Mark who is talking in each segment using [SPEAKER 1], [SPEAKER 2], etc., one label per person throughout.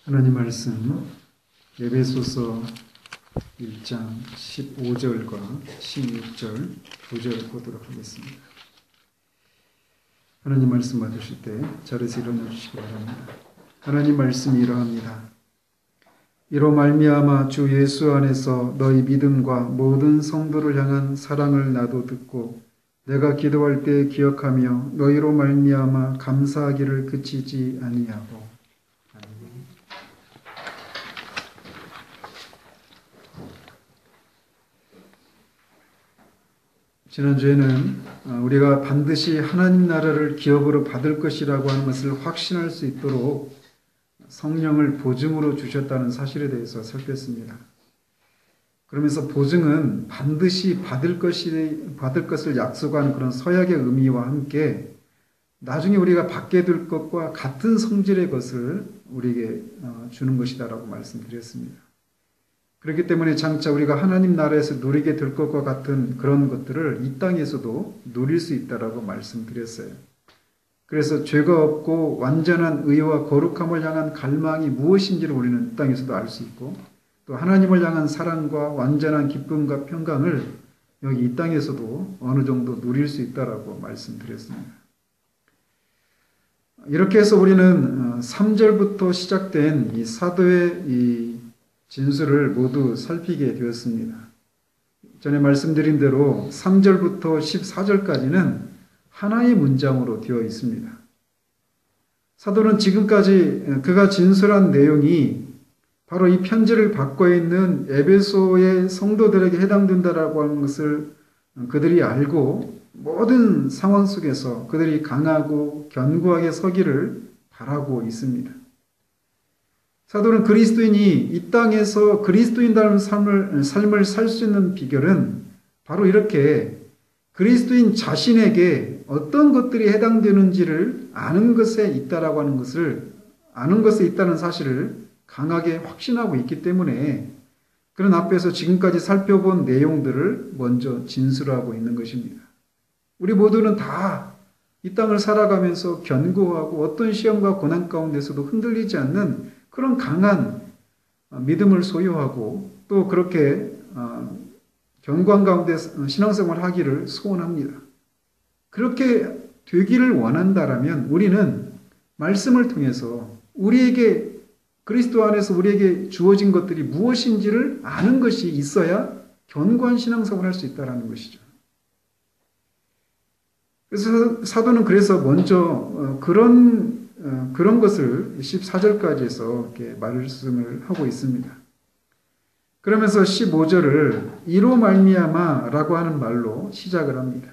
[SPEAKER 1] 하나님 말씀 에베소서 1장 15절과 16절 두 절 보도록 하겠습니다. 하나님 말씀 받으실 때 자리에서 일어나 주시기 바랍니다. 하나님 말씀이 이러합니다. 이로 말미암아 주 예수 안에서 너희 믿음과 모든 성도를 향한 사랑을 나도 듣고 내가 기도할 때 기억하며 너희로 말미암아 감사하기를 그치지 아니하고. 지난주에는 우리가 반드시 하나님 나라를 기업으로 받을 것이라고 하는 것을 확신할 수 있도록 성령을 보증으로 주셨다는 사실에 대해서 살폈습니다. 그러면서 보증은 반드시 받을 것을 약속한 그런 서약의 의미와 함께 나중에 우리가 받게 될 것과 같은 성질의 것을 우리에게 주는 것이다라고 말씀드렸습니다. 그렇기 때문에 장차 우리가 하나님 나라에서 누리게 될 것과 같은 그런 것들을 이 땅에서도 누릴 수 있다라고 말씀드렸어요. 그래서 죄가 없고 완전한 의와 거룩함을 향한 갈망이 무엇인지를 우리는 이 땅에서도 알 수 있고 또 하나님을 향한 사랑과 완전한 기쁨과 평강을 여기 이 땅에서도 어느 정도 누릴 수 있다라고 말씀드렸습니다. 이렇게 해서 우리는 3절부터 시작된 이 사도의 이 진술을 모두 살피게 되었습니다. 전에 말씀드린 대로 3절부터 14절까지는 하나의 문장으로 되어 있습니다. 사도는 지금까지 그가 진술한 내용이 바로 이 편지를 받고 있는 에베소의 성도들에게 해당된다라고 하는 것을 그들이 알고 모든 상황 속에서 그들이 강하고 견고하게 서기를 바라고 있습니다. 사도는 그리스도인이 이 땅에서 그리스도인다운 삶을 살 수 있는 비결은 바로 이렇게 그리스도인 자신에게 어떤 것들이 해당되는지를 아는 것에 있다라고 하는 것을 아는 것에 있다는 사실을 강하게 확신하고 있기 때문에 그런 앞에서 지금까지 살펴본 내용들을 먼저 진술하고 있는 것입니다. 우리 모두는 다 이 땅을 살아가면서 견고하고 어떤 시험과 고난 가운데서도 흔들리지 않는 그런 강한 믿음을 소유하고 또 그렇게 견고한 가운데 신앙생활을 하기를 소원합니다. 그렇게 되기를 원한다라면 우리는 말씀을 통해서 우리에게 그리스도 안에서 우리에게 주어진 것들이 무엇인지를 아는 것이 있어야 견고한 신앙생활을 할 수 있다는 것이죠. 그래서 사도는 먼저 그런 것을 14절까지 해서 이렇게 말씀을 하고 있습니다. 그러면서 15절을 이로 말미암아라고 하는 말로 시작을 합니다.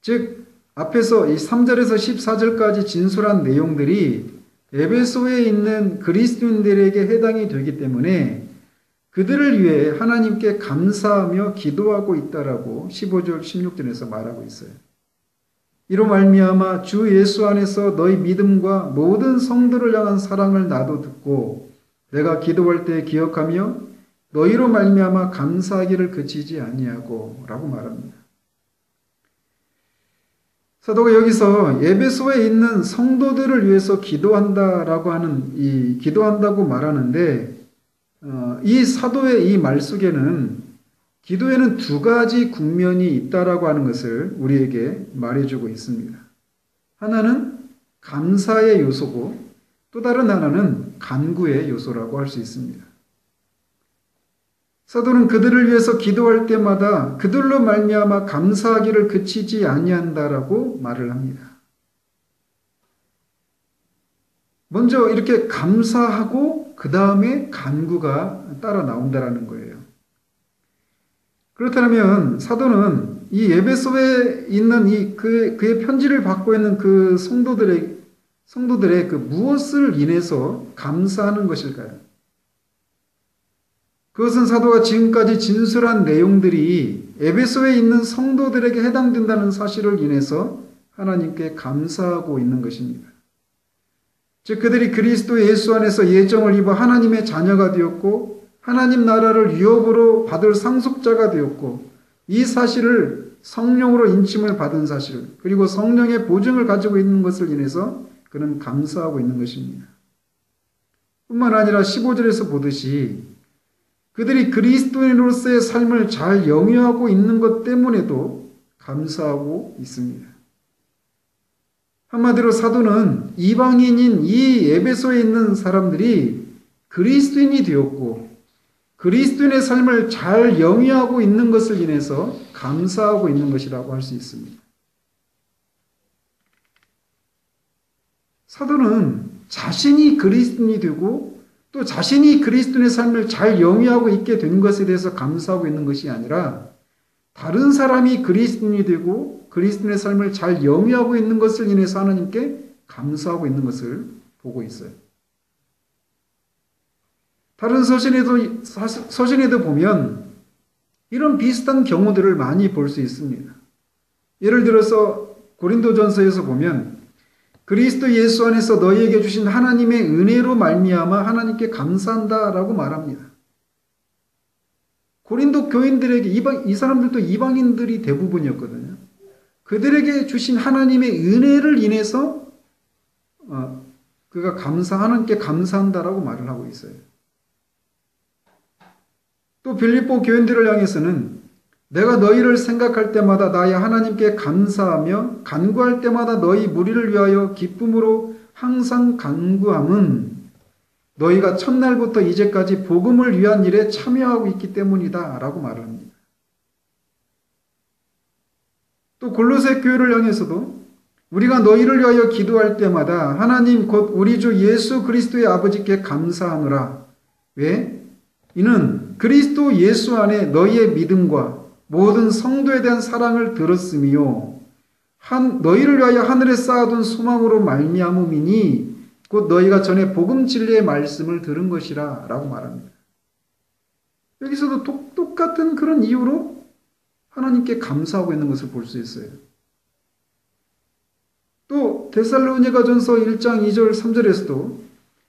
[SPEAKER 1] 즉 앞에서 이 3절에서 14절까지 진술한 내용들이 에베소에 있는 그리스도인들에게 해당이 되기 때문에 그들을 위해 하나님께 감사하며 기도하고 있다라고 15절 16절에서 말하고 있어요. 이로 말미암아 주 예수 안에서 너희 믿음과 모든 성도를 향한 사랑을 나도 듣고 내가 기도할 때 기억하며 너희로 말미암아 감사하기를 그치지 아니하고 라고 말합니다. 사도가 여기서 에베소에 있는 성도들을 위해서 기도한다라고 하는 이 기도한다고 말하는데 이 사도의 이 말 속에는 기도에는 두 가지 국면이 있다라고 하는 것을 우리에게 말해주고 있습니다. 하나는 감사의 요소고 또 다른 하나는 간구의 요소라고 할 수 있습니다. 사도는 그들을 위해서 기도할 때마다 그들로 말미암아 감사하기를 그치지 아니한다라고 말을 합니다. 먼저 이렇게 감사하고 그 다음에 간구가 따라 나온다라는 거예요. 그렇다면 사도는 이 에베소에 있는 그의 편지를 받고 있는 그 성도들의 그 무엇을 인해서 감사하는 것일까요? 그것은 사도가 지금까지 진술한 내용들이 에베소에 있는 성도들에게 해당된다는 사실을 인해서 하나님께 감사하고 있는 것입니다. 즉 그들이 그리스도 예수 안에서 예정을 입어 하나님의 자녀가 되었고 하나님 나라를 유업으로 받을 상속자가 되었고 이 사실을 성령으로 인침을 받은 사실 그리고 성령의 보증을 가지고 있는 것을 인해서 그는 감사하고 있는 것입니다. 뿐만 아니라 15절에서 보듯이 그들이 그리스도인으로서의 삶을 잘 영위하고 있는 것 때문에도 감사하고 있습니다. 한마디로 사도는 이방인인 이 에베소에 있는 사람들이 그리스도인이 되었고 그리스도인의 삶을 잘 영위하고 있는 것을 인해서 감사하고 있는 것이라고 할 수 있습니다. 사도는 자신이 그리스도인이 되고 또 자신이 그리스도인의 삶을 잘 영위하고 있게 된 것에 대해서 감사하고 있는 것이 아니라 다른 사람이 그리스도인이 되고 그리스도인의 삶을 잘 영위하고 있는 것을 인해서 하나님께 감사하고 있는 것을 보고 있어요. 다른 서신에도 보면 이런 비슷한 경우들을 많이 볼 수 있습니다. 예를 들어서 고린도전서에서 보면 그리스도 예수 안에서 너희에게 주신 하나님의 은혜로 말미암아 하나님께 감사한다라고 말합니다. 고린도 교인들에게 이 사람들도 이방인들이 대부분이었거든요. 그들에게 주신 하나님의 은혜를 인해서 그가 하나님께 감사한다라고 말을 하고 있어요. 또 빌립보 교인들을 향해서는 내가 너희를 생각할 때마다 나의 하나님께 감사하며 간구할 때마다 너희 무리를 위하여 기쁨으로 항상 간구함은 너희가 첫날부터 이제까지 복음을 위한 일에 참여하고 있기 때문이다 라고 말을 합니다. 또 골로새 교회를 향해서도 우리가 너희를 위하여 기도할 때마다 하나님 곧 우리 주 예수 그리스도의 아버지께 감사하노라. 왜? 이는 그리스도 예수 안에 너희의 믿음과 모든 성도에 대한 사랑을 들었으며 너희를 위하여 하늘에 쌓아둔 소망으로 말미암음이니 곧 너희가 전에 복음 진리의 말씀을 들은 것이라 라고 말합니다. 여기서도 똑같은 그런 이유로 하나님께 감사하고 있는 것을 볼 수 있어요. 또 데살로니가전서 1장 2절 3절에서도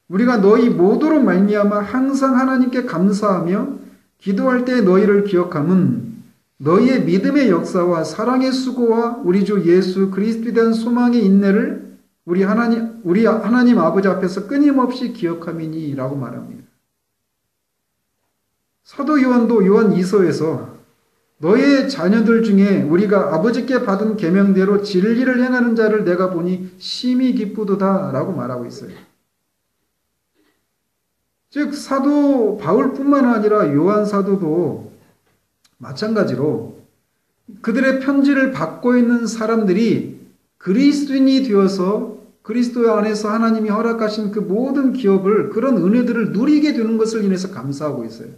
[SPEAKER 1] 우리가 너희 모두로 말미암아 항상 하나님께 감사하며 기도할 때 너희를 기억함은 너희의 믿음의 역사와 사랑의 수고와 우리 주 예수 그리스도에 대한 소망의 인내를 우리 하나님 아버지 앞에서 끊임없이 기억함이니 라고 말합니다. 사도 요한도 요한 2서에서 너의 자녀들 중에 우리가 아버지께 받은 계명대로 진리를 행하는 자를 내가 보니 심히 기쁘도다 라고 말하고 있어요. 즉 사도 바울뿐만 아니라 요한 사도도 마찬가지로 그들의 편지를 받고 있는 사람들이 그리스도인이 되어서 그리스도 안에서 하나님이 허락하신 그 모든 기업을 그런 은혜들을 누리게 되는 것을 인해서 감사하고 있어요.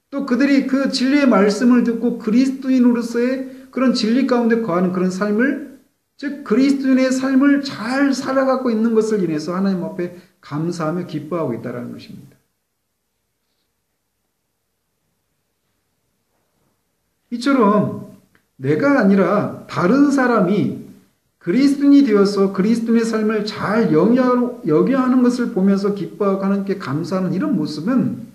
[SPEAKER 1] 또 그들이 그 진리의 말씀을 듣고 그리스도인으로서의 그런 진리 가운데 거하는 그런 삶을 즉 그리스도인의 삶을 잘 살아가고 있는 것을 인해서 하나님 앞에 감사하며 기뻐하고 있다는 것입니다. 이처럼 내가 아니라 다른 사람이 그리스도인이 되어서 그리스도인의 삶을 잘 영위하는 것을 보면서 기뻐하고 하나님께 감사하는 이런 모습은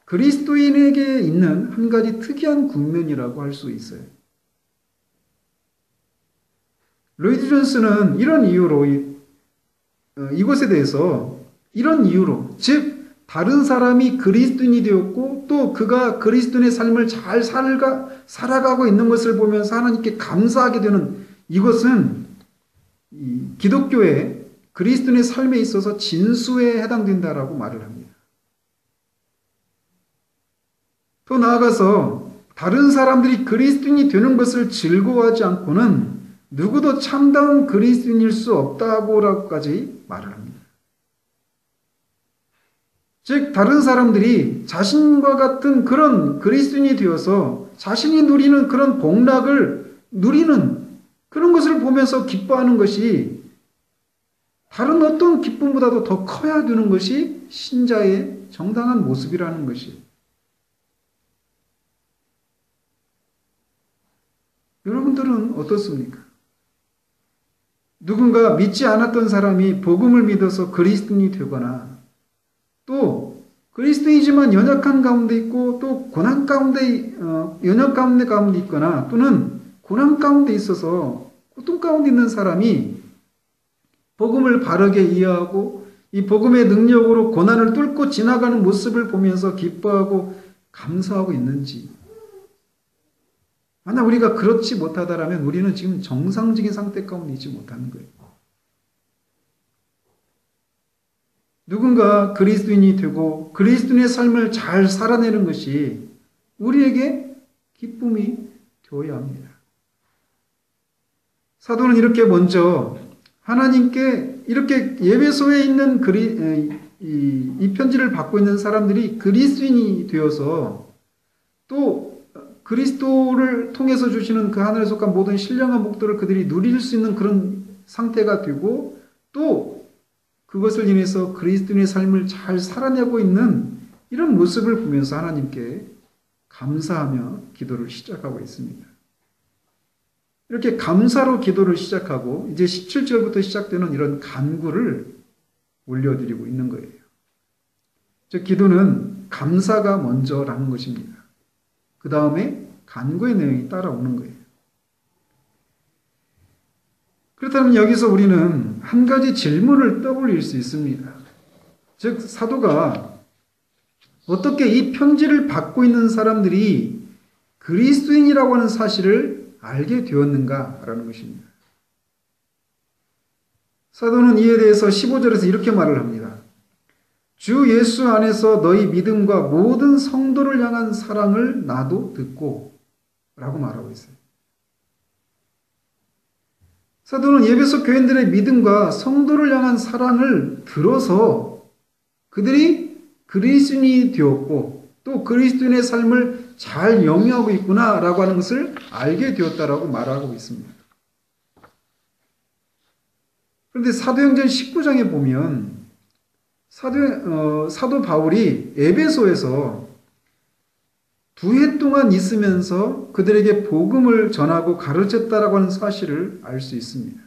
[SPEAKER 1] 그리스도인에게 있는 한 가지 특이한 국면이라고 할 수 있어요. 로이드 존스는 이런 이유로 이것에 대해서 이런 이유로 즉 다른 사람이 그리스도인이 되었고 또 그가 그리스도인의 삶을 잘 살아가고 있는 것을 보면서 하나님께 감사하게 되는 이것은 기독교의 그리스도인의 삶에 있어서 진수에 해당된다라고 말을 합니다. 더 나아가서 다른 사람들이 그리스도인이 되는 것을 즐거워하지 않고는 누구도 참다운 그리스도인일 수 없다고까지 말을 합니다. 즉 다른 사람들이 자신과 같은 그런 그리스도인이 되어서 자신이 누리는 그런 복락을 누리는 그런 것을 보면서 기뻐하는 것이 다른 어떤 기쁨보다도 더 커야 되는 것이 신자의 정당한 모습이라는 것이. 여러분들은 어떻습니까? 누군가 믿지 않았던 사람이 복음을 믿어서 그리스도인이 되거나 또 그리스도이지만 연약한 가운데 있고 또 고난 가운데 연약 가운데 있거나 또는 고난 가운데 있어서 고통 가운데 있는 사람이 복음을 바르게 이해하고 이 복음의 능력으로 고난을 뚫고 지나가는 모습을 보면서 기뻐하고 감사하고 있는지. 만약 우리가 그렇지 못하다라면 우리는 지금 정상적인 상태 가운데 있지 못하는 거예요. 누군가 그리스도인이 되고 그리스도인의 삶을 잘 살아내는 것이 우리에게 기쁨이 되어야 합니다. 사도는 이렇게 먼저 하나님께 이렇게 예배소에 있는 이 편지를 받고 있는 사람들이 그리스도인이 되어서 또 그리스도를 통해서 주시는 그 하늘에 속한 모든 신령한 복들을 그들이 누릴 수 있는 그런 상태가 되고 또 그것을 인해서 그리스도인의 삶을 잘 살아내고 있는 이런 모습을 보면서 하나님께 감사하며 기도를 시작하고 있습니다. 이렇게 감사로 기도를 시작하고 이제 17절부터 시작되는 이런 간구를 올려드리고 있는 거예요. 즉 기도는 감사가 먼저라는 것입니다. 그 다음에 간구의 내용이 따라오는 거예요. 그렇다면 여기서 우리는 한 가지 질문을 떠올릴 수 있습니다. 즉 사도가 어떻게 이 편지를 받고 있는 사람들이 그리스도인이라고 하는 사실을 알게 되었는가라는 것입니다. 사도는 이에 대해서 15절에서 이렇게 말을 합니다. 주 예수 안에서 너희 믿음과 모든 성도를 향한 사랑을 나도 듣고 라고 말하고 있어요. 사도는 에베소 교인들의 믿음과 성도를 향한 사랑을 들어서 그들이 그리스도인이 되었고 또 그리스도인의 삶을 잘 영위하고 있구나라고 하는 것을 알게 되었다라고 말하고 있습니다. 그런데 사도행전 19장에 보면 사도 바울이 에베소에서 2해 동안 있으면서 그들에게 복음을 전하고 가르쳤다라고 하는 사실을 알 수 있습니다.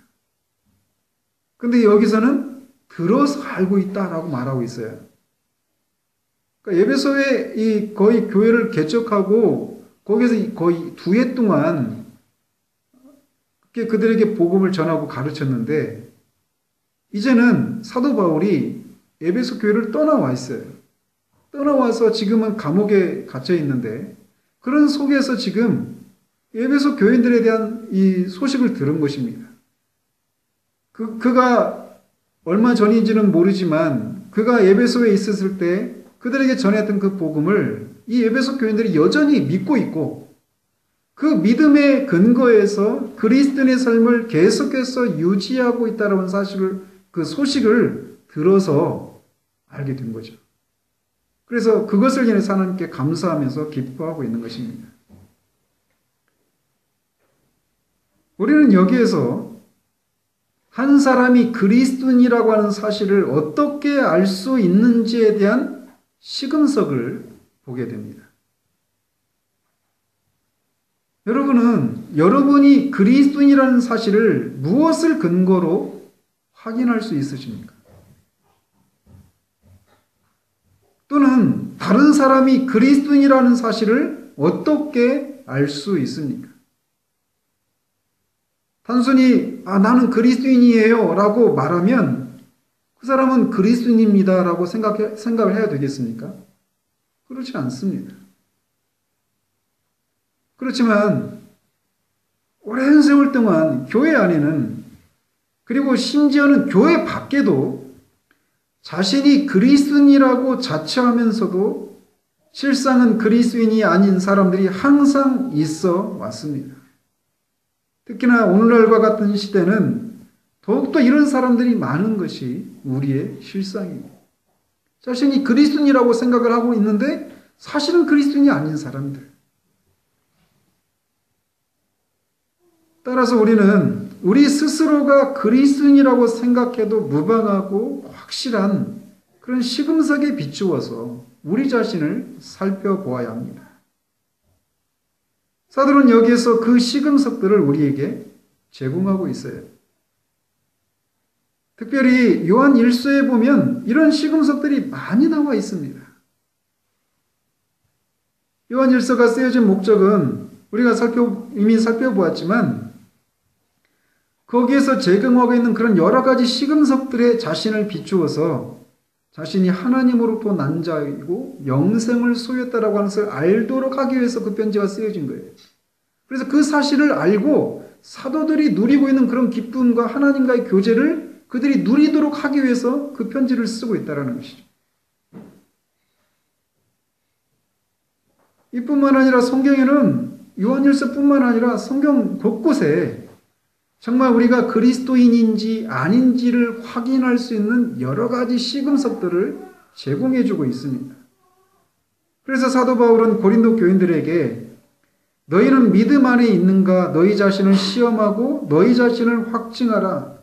[SPEAKER 1] 그런데 여기서는 들어서 알고 있다라고 말하고 있어요. 그러니까 에베소에 거의 교회를 개척하고 거기서 거의 2해 동안 그들에게 복음을 전하고 가르쳤는데 이제는 사도 바울이 에베소 교회를 떠나와 있어요. 떠나와서 지금은 감옥에 갇혀 있는데 그런 속에서 지금 에베소 교인들에 대한 이 소식을 들은 것입니다. 그가 얼마 전인지는 모르지만 그가 에베소에 있었을 때 그들에게 전했던 그 복음을 이 에베소 교인들이 여전히 믿고 있고 그 믿음의 근거에서 그리스도인의 삶을 계속해서 유지하고 있다는 사실을 그 소식을 들어서 알게 된 거죠. 그래서 그것을 인해서 하나님께 감사하면서 기뻐하고 있는 것입니다. 우리는 여기에서 한 사람이 그리스도인이라고 하는 사실을 어떻게 알 수 있는지에 대한 시금석을 보게 됩니다. 여러분이 그리스도인이라는 사실을 무엇을 근거로 확인할 수 있으십니까? 또는 다른 사람이 그리스도인이라는 사실을 어떻게 알 수 있습니까? 단순히 나는 그리스도인이에요 라고 말하면 그 사람은 그리스도인입니다 라고 생각을 해야 되겠습니까? 그렇지 않습니다. 그렇지만 오랜 세월 동안 교회 안에는 그리고 심지어는 교회 밖에도 자신이 그리스도인이라고 자처하면서도 실상은 그리스도인이 아닌 사람들이 항상 있어 왔습니다. 특히나 오늘날과 같은 시대는 더욱더 이런 사람들이 많은 것이 우리의 실상입니다. 자신이 그리스도인이라고 생각을 하고 있는데 사실은 그리스도인이 아닌 사람들. 따라서 우리는 우리 스스로가 그리스도인이라고 생각해도 무방하고 확실한 그런 시금석에 비추어서 우리 자신을 살펴보아야 합니다. 사도는 여기에서 그 시금석들을 우리에게 제공하고 있어요. 특별히 요한 1서에 보면 이런 시금석들이 많이 나와 있습니다. 요한 1서가 쓰여진 목적은 우리가 이미 살펴보았지만 거기에서 제공하고 있는 그런 여러 가지 시금석들에 자신을 비추어서 자신이 하나님으로부터 난 자이고 영생을 소유했다라고 하는 것을 알도록 하기 위해서 그 편지가 쓰여진 거예요. 그래서 그 사실을 알고 사도들이 누리고 있는 그런 기쁨과 하나님과의 교제를 그들이 누리도록 하기 위해서 그 편지를 쓰고 있다는 것이죠. 이뿐만 아니라 성경에는 요한일서뿐만 아니라 성경 곳곳에 정말 우리가 그리스도인인지 아닌지를 확인할 수 있는 여러 가지 시금석들을 제공해 주고 있습니다. 그래서 사도 바울은 고린도 교인들에게 너희는 믿음 안에 있는가 너희 자신을 시험하고 너희 자신을 확증하라.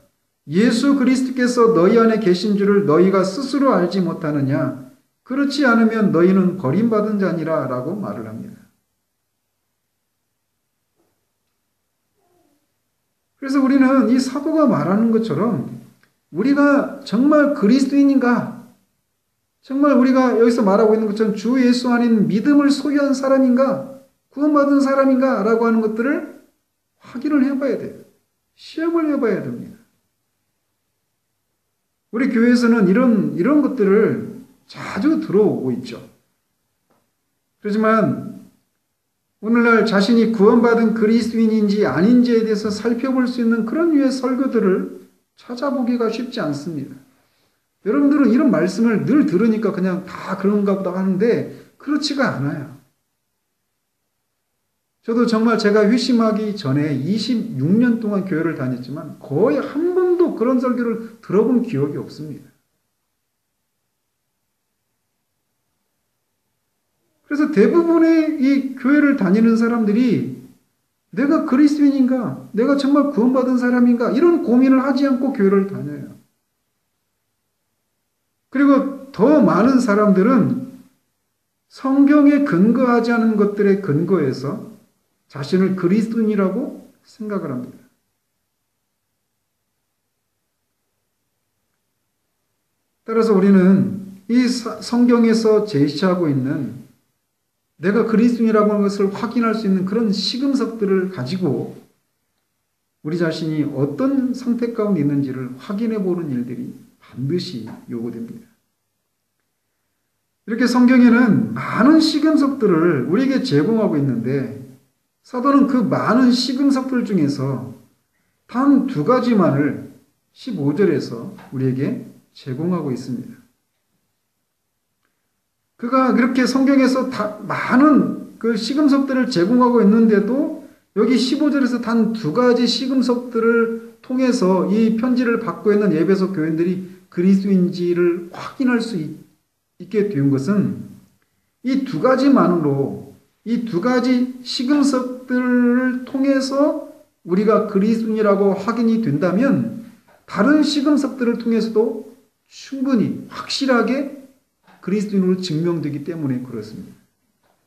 [SPEAKER 1] 예수 그리스도께서 너희 안에 계신 줄을 너희가 스스로 알지 못하느냐. 그렇지 않으면 너희는 버림받은 자니라 라고 말을 합니다. 그래서 우리는 이 사도가 말하는 것처럼 우리가 정말 그리스도인인가? 정말 우리가 여기서 말하고 있는 것처럼 주 예수 안인 믿음을 소유한 사람인가? 구원받은 사람인가? 라고 하는 것들을 확인을 해봐야 돼요. 시험을 해봐야 됩니다. 우리 교회에서는 이런 것들을 자주 들어오고 있죠. 그렇지만 오늘날 자신이 구원받은 그리스도인인지 아닌지에 대해서 살펴볼 수 있는 그런 류의 설교들을 찾아보기가 쉽지 않습니다. 여러분들은 이런 말씀을 늘 들으니까 그냥 다 그런가 보다 하는데 그렇지가 않아요. 저도 정말 제가 회심하기 전에 26년 동안 교회를 다녔지만 거의 한 번도 그런 설교를 들어본 기억이 없습니다. 그래서 대부분의 이 교회를 다니는 사람들이 내가 그리스도인인가? 내가 정말 구원받은 사람인가? 이런 고민을 하지 않고 교회를 다녀요. 그리고 더 많은 사람들은 성경에 근거하지 않은 것들에 근거해서 자신을 그리스도인이라고 생각을 합니다. 따라서 우리는 이 성경에서 제시하고 있는 내가 그리스도인이라고 하는 것을 확인할 수 있는 그런 시금석들을 가지고 우리 자신이 어떤 상태 가운데 있는지를 확인해 보는 일들이 반드시 요구됩니다. 이렇게 성경에는 많은 시금석들을 우리에게 제공하고 있는데 사도는 그 많은 시금석들 중에서 단 두 가지만을 15절에서 우리에게 제공하고 있습니다. 그가 그렇게 성경에서 많은 그 시금석들을 제공하고 있는데도 여기 15절에서 단 두 가지 시금석들을 통해서 이 편지를 받고 있는 에베소 교인들이 그리스도인지를 확인할 수 있게 된 것은 이 두 가지만으로 이 두 가지 시금석들을 통해서 우리가 그리스도인이라고 확인이 된다면 다른 시금석들을 통해서도 충분히 확실하게 그리스도인으로 증명되기 때문에 그렇습니다.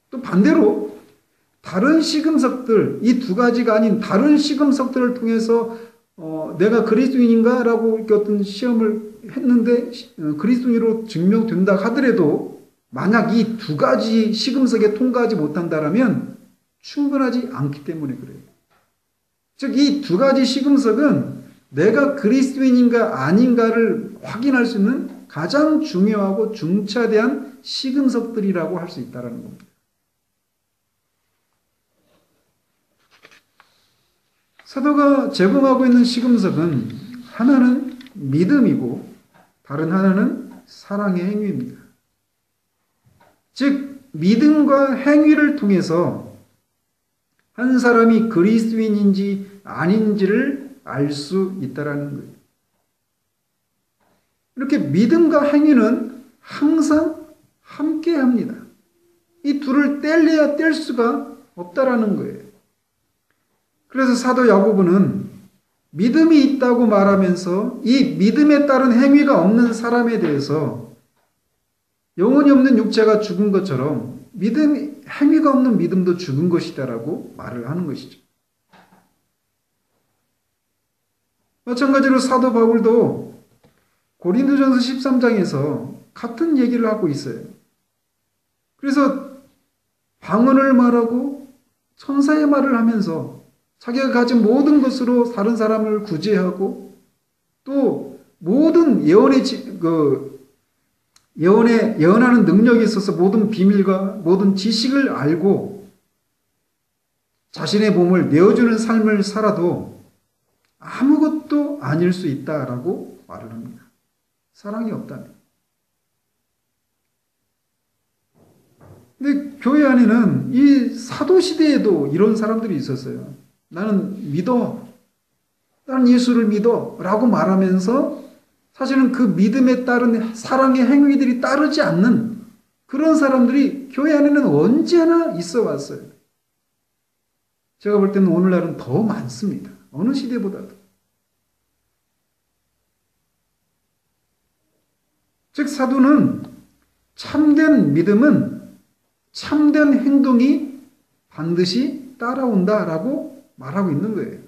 [SPEAKER 1] 또 반대로 다른 시금석들, 이 두 가지가 아닌 다른 시금석들을 통해서 내가 그리스도인인가? 라고 이렇게 어떤 시험을 했는데 그리스도인으로 증명된다 하더라도 만약 이 두 가지 시금석에 통과하지 못한다면 충분하지 않기 때문에 그래요. 즉, 이 두 가지 시금석은 내가 그리스도인인가 아닌가를 확인할 수 있는 가장 중요하고 중차대한 시금석들이라고 할 수 있다는 겁니다. 사도가 제공하고 있는 시금석은 하나는 믿음이고 다른 하나는 사랑의 행위입니다. 즉 믿음과 행위를 통해서 한 사람이 그리스도인인지 아닌지를 알 수 있다는 거예요. 이렇게 믿음과 행위는 항상 함께 합니다. 이 둘을 뗄래야 뗄 수가 없다라는 거예요. 그래서 사도 야고보는 믿음이 있다고 말하면서 이 믿음에 따른 행위가 없는 사람에 대해서 영혼이 없는 육체가 죽은 것처럼 행위가 없는 믿음도 죽은 것이다라고 말을 하는 것이죠. 마찬가지로 사도 바울도 고린도전서 13장에서 같은 얘기를 하고 있어요. 그래서 방언을 말하고 천사의 말을 하면서 자기가 가진 모든 것으로 다른 사람을 구제하고 또 모든 예언하는 능력에 있어서 모든 비밀과 모든 지식을 알고 자신의 몸을 내어주는 삶을 살아도 아무것도 아닐 수 있다라고 말을 합니다. 사랑이 없다면. 근데 교회 안에는 이 사도시대에도 이런 사람들이 있었어요. 나는 믿어. 나는 예수를 믿어. 라고 말하면서 사실은 그 믿음에 따른 사랑의 행위들이 따르지 않는 그런 사람들이 교회 안에는 언제나 있어 왔어요. 제가 볼 때는 오늘날은 더 많습니다. 어느 시대보다도. 즉 사도는 참된 믿음은 참된 행동이 반드시 따라온다라고 말하고 있는 거예요.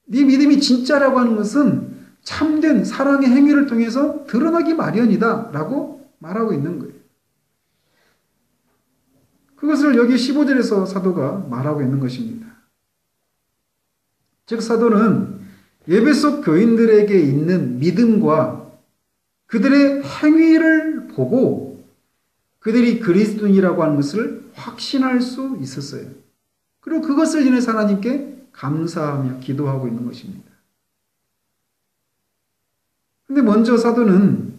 [SPEAKER 1] 네 믿음이 진짜라고 하는 것은 참된 사랑의 행위를 통해서 드러나기 마련이다 라고 말하고 있는 거예요. 그것을 여기 15절에서 사도가 말하고 있는 것입니다. 즉 사도는 에베소 교인들에게 있는 믿음과 그들의 행위를 보고 그들이 그리스도인이라고 하는 것을 확신할 수 있었어요. 그리고 그것을 인해서 하나님께 감사하며 기도하고 있는 것입니다. 근데 먼저 사도는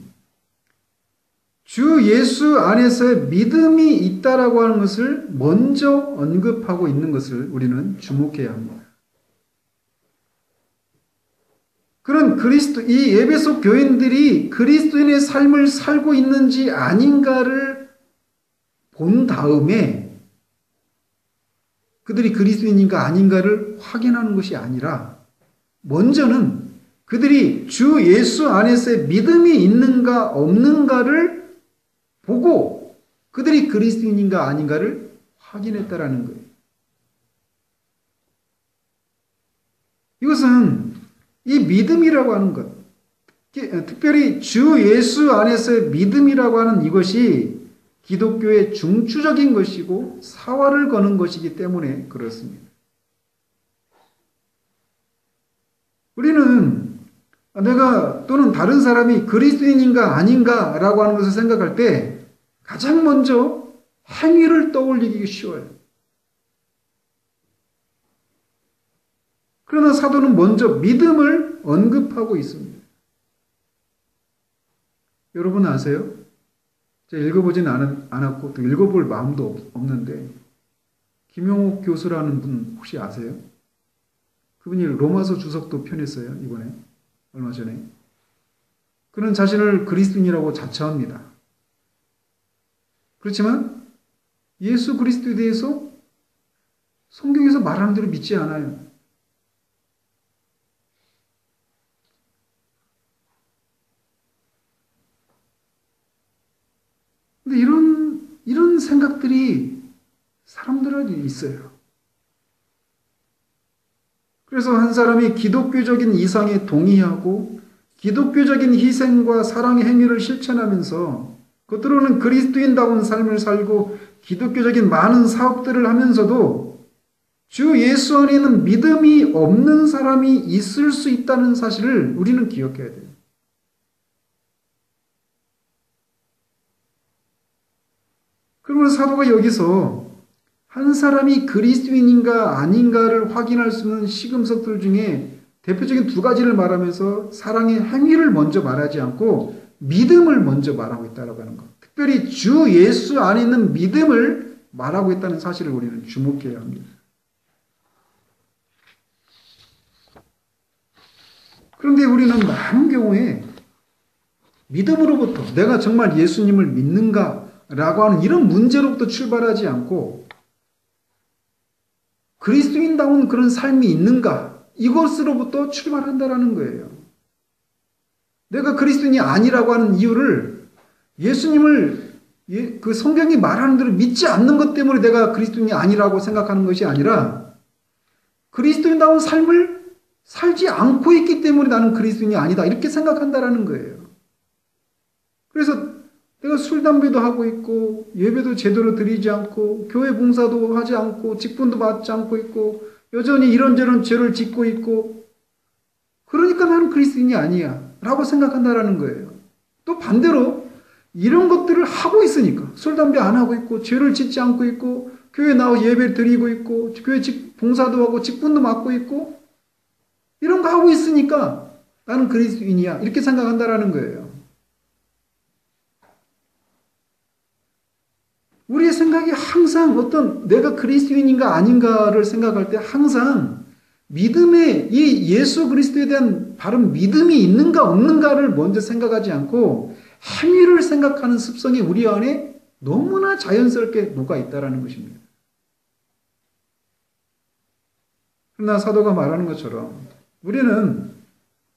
[SPEAKER 1] 주 예수 안에서의 믿음이 있다라고 하는 것을 먼저 언급하고 있는 것을 우리는 주목해야 합니다. 그런 이 에베소 교인들이 그리스도인의 삶을 살고 있는지 아닌가를 본 다음에 그들이 그리스도인인가 아닌가를 확인하는 것이 아니라 먼저는 그들이 주 예수 안에서의 믿음이 있는가 없는가를 보고 그들이 그리스도인인가 아닌가를 확인했다라는 거예요. 이것은 이 믿음이라고 하는 것, 특별히 주 예수 안에서의 믿음이라고 하는 이것이 기독교의 중추적인 것이고 사활을 거는 것이기 때문에 그렇습니다. 우리는 내가 또는 다른 사람이 그리스도인인가 아닌가 라고 하는 것을 생각할 때 가장 먼저 행위를 떠올리기 쉬워요. 그러나 사도는 먼저 믿음을 언급하고 있습니다. 여러분 아세요? 제가 읽어보지는 않았고 또 읽어볼 마음도 없는데 김용옥 교수라는 분 혹시 아세요? 그분이 로마서 주석도 펴냈어요. 이번에 얼마 전에. 그는 자신을 그리스도인이라고 자처합니다. 그렇지만 예수 그리스도에 대해서 성경에서 말하는 대로 믿지 않아요. 근데 이런 생각들이 사람들에게 있어요. 그래서 한 사람이 기독교적인 이상에 동의하고 기독교적인 희생과 사랑의 행위를 실천하면서 겉으로는 그리스도인다운 삶을 살고 기독교적인 많은 사업들을 하면서도 주 예수 안에는 믿음이 없는 사람이 있을 수 있다는 사실을 우리는 기억해야 돼요. 그러면 사도가 여기서 한 사람이 그리스도인인가 아닌가를 확인할 수 있는 시금석들 중에 대표적인 두 가지를 말하면서 사랑의 행위를 먼저 말하지 않고 믿음을 먼저 말하고 있다고 하는 것. 특별히 주 예수 안에 있는 믿음을 말하고 있다는 사실을 우리는 주목해야 합니다. 그런데 우리는 많은 경우에 믿음으로부터 내가 정말 예수님을 믿는가라고 하는 이런 문제로부터 출발하지 않고 그리스도인다운 그런 삶이 있는가 이것으로부터 출발한다라는 거예요. 내가 그리스도인이 아니라고 하는 이유를 예수님을 그 성경이 말하는 대로 믿지 않는 것 때문에 내가 그리스도인이 아니라고 생각하는 것이 아니라 그리스도인다운 삶을 살지 않고 있기 때문에 나는 그리스도인이 아니다 이렇게 생각한다라는 거예요. 그래서 내가 술, 담배도 하고 있고 예배도 제대로 드리지 않고 교회 봉사도 하지 않고 직분도 받지 않고 있고 여전히 이런저런 죄를 짓고 있고, 그러니까 나는 그리스도인이 아니야 라고 생각한다라는 거예요. 또 반대로 이런 것들을 하고 있으니까, 술, 담배 안 하고 있고, 죄를 짓지 않고 있고, 교회 나와 예배를 드리고 있고, 교회 봉사도 하고, 직분도 맡고 있고, 이런 거 하고 있으니까 나는 그리스도인이야 이렇게 생각한다라는 거예요. 우리의 생각이 항상 어떤 내가 그리스도인인가 아닌가를 생각할 때 항상 믿음의 이 예수 그리스도에 대한 바른 믿음이 있는가 없는가를 먼저 생각하지 않고 행위를 생각하는 습성이 우리 안에 너무나 자연스럽게 녹아 있다는 것입니다. 그러나 사도가 말하는 것처럼 우리는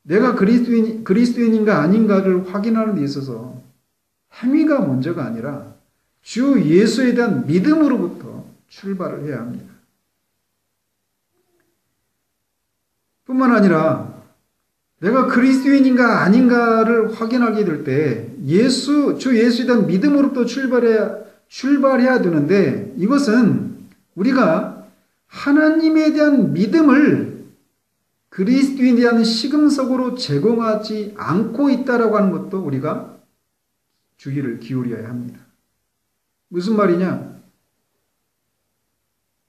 [SPEAKER 1] 내가 그리스도인인가 아닌가를 확인하는 데 있어서 행위가 먼저가 아니라 주 예수에 대한 믿음으로부터 출발을 해야 합니다. 뿐만 아니라 내가 그리스도인인가 아닌가를 확인하게 될 때 주 예수에 대한 믿음으로부터 출발해야 되는데, 이것은 우리가 하나님에 대한 믿음을 그리스도인에 대한 시금석으로 제공하지 않고 있다라고 하는 것도 우리가 주의를 기울여야 합니다. 무슨 말이냐?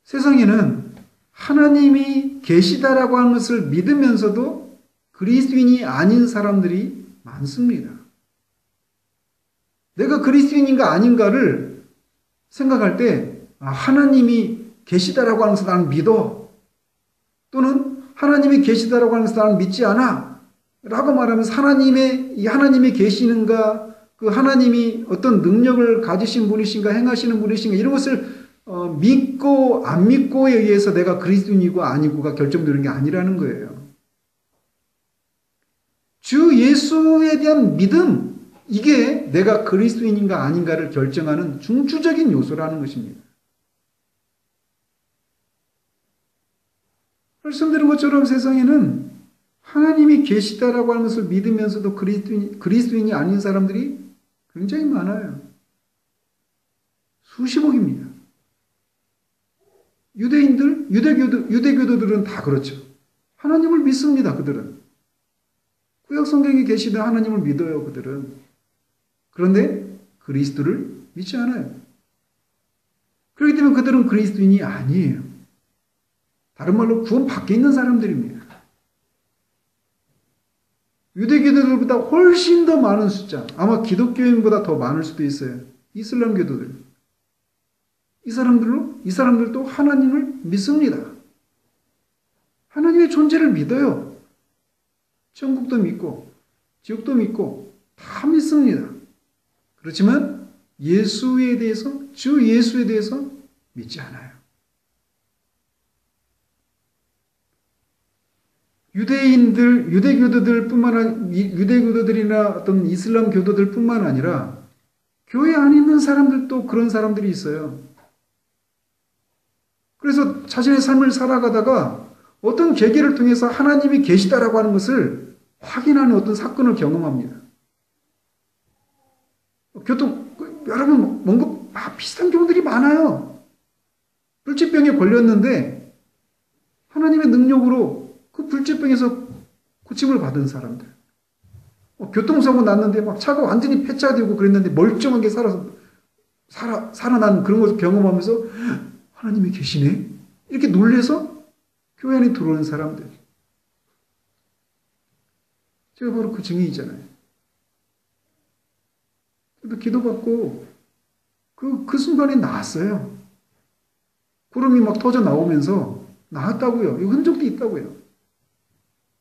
[SPEAKER 1] 세상에는 하나님이 계시다라고 하는 것을 믿으면서도 그리스도인이 아닌 사람들이 많습니다. 내가 그리스도인인가 아닌가를 생각할 때 하나님이 계시다라고 하는 것을 나는 믿어, 또는 하나님이 계시다라고 하는 것을 나는 믿지 않아 라고 말하면서 하나님이 계시는가, 그 하나님이 어떤 능력을 가지신 분이신가, 행하시는 분이신가, 이런 것을 믿고 안 믿고에 의해서 내가 그리스도인이고 아니고가 결정되는 게 아니라는 거예요. 주 예수에 대한 믿음, 이게 내가 그리스도인인가 아닌가를 결정하는 중추적인 요소라는 것입니다. 말씀드린 것처럼 세상에는 하나님이 계시다라고 하는 것을 믿으면서도 그리스도인이 아닌 사람들이 굉장히 많아요. 수십억입니다. 유대교도들은 다 그렇죠. 하나님을 믿습니다, 그들은. 구약 성경에 계시는 하나님을 믿어요, 그들은. 그런데 그리스도를 믿지 않아요. 그렇기 때문에 그들은 그리스도인이 아니에요. 다른 말로 구원 밖에 있는 사람들입니다. 유대교도들보다 훨씬 더 많은 숫자, 아마 기독교인보다 더 많을 수도 있어요. 이슬람 교도들. 이 사람들도 하나님을 믿습니다. 하나님의 존재를 믿어요. 천국도 믿고 지옥도 믿고 다 믿습니다. 그렇지만 주 예수에 대해서 믿지 않아요. 유대교도들이나 어떤 이슬람 교도들뿐만 아니라 교회 안에 있는 사람들도 그런 사람들이 있어요. 그래서 자신의 삶을 살아가다가 어떤 계기를 통해서 하나님이 계시다라고 하는 것을 확인하는 어떤 사건을 경험합니다. 여러분, 뭔가 비슷한 경우들이 많아요. 불치병에 걸렸는데 하나님의 능력으로 그 불치병에서 고침을 받은 사람들. 교통사고 났는데 막 차가 완전히 폐차되고 그랬는데 멀쩡하게 살아난 그런 것을 경험하면서 하나님이 계시네? 이렇게 놀래서 교회 안에 들어오는 사람들. 제가 바로 그 증인이잖아요. 그래도 기도받고 그 순간에 나았어요. 구름이 막 터져 나오면서 나았다고요. 이 흔적도 있다고요.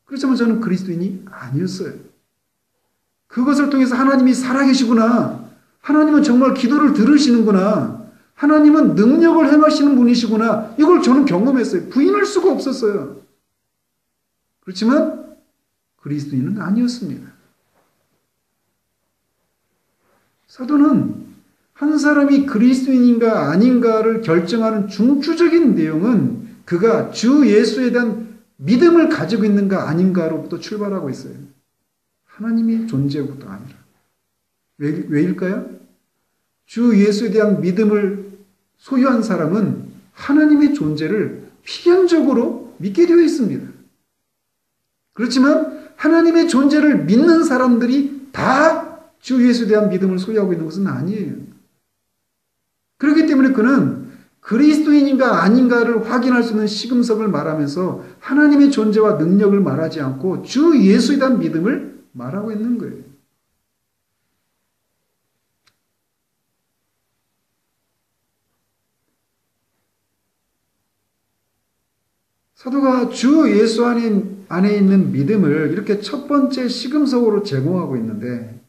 [SPEAKER 1] 그렇지만 저는 그리스도인이 아니었어요. 그것을 통해서 하나님이 살아계시구나. 하나님은 정말 기도를 들으시는구나. 하나님은 능력을 행하시는 분이시구나. 이걸 저는 경험했어요. 부인할 수가 없었어요. 그렇지만 그리스도인은 아니었습니다. 사도는 한 사람이 그리스도인인가 아닌가를 결정하는 중추적인 내용은 그가 주 예수에 대한 믿음을 가지고 있는가 아닌가로부터 출발하고 있어요. 하나님의 존재부터 아니라. 왜일까요? 주 예수에 대한 믿음을 소유한 사람은 하나님의 존재를 필연적으로 믿게 되어 있습니다. 그렇지만 하나님의 존재를 믿는 사람들이 다 주 예수에 대한 믿음을 소유하고 있는 것은 아니에요. 그렇기 때문에 그는 그리스도인인가 아닌가를 확인할 수 있는 시금석을 말하면서 하나님의 존재와 능력을 말하지 않고 주 예수에 대한 믿음을 말하고 있는 거예요. 사도가 주 예수 안에 있는 믿음을 이렇게 첫 번째 시금석으로 제공하고 있는데,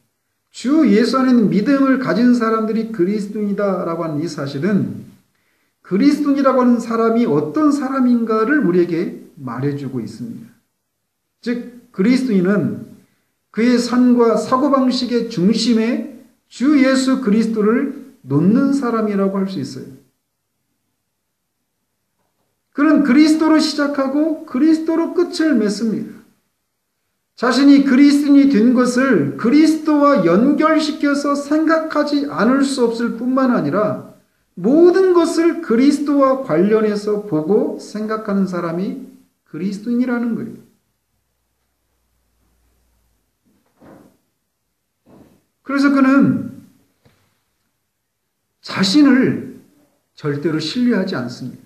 [SPEAKER 1] 주 예수 안에 있는 믿음을 가진 사람들이 그리스도인이다라고 하는 이 사실은 그리스도인이라고 하는 사람이 어떤 사람인가를 우리에게 말해주고 있습니다. 즉 그리스도인은 그의 삶과 사고방식의 중심에 주 예수 그리스도를 놓는 사람이라고 할 수 있어요. 그는 그리스도로 시작하고 그리스도로 끝을 맺습니다. 자신이 그리스도인이 된 것을 그리스도와 연결시켜서 생각하지 않을 수 없을 뿐만 아니라 모든 것을 그리스도와 관련해서 보고 생각하는 사람이 그리스도인이라는 거예요. 그래서 그는 자신을 절대로 신뢰하지 않습니다.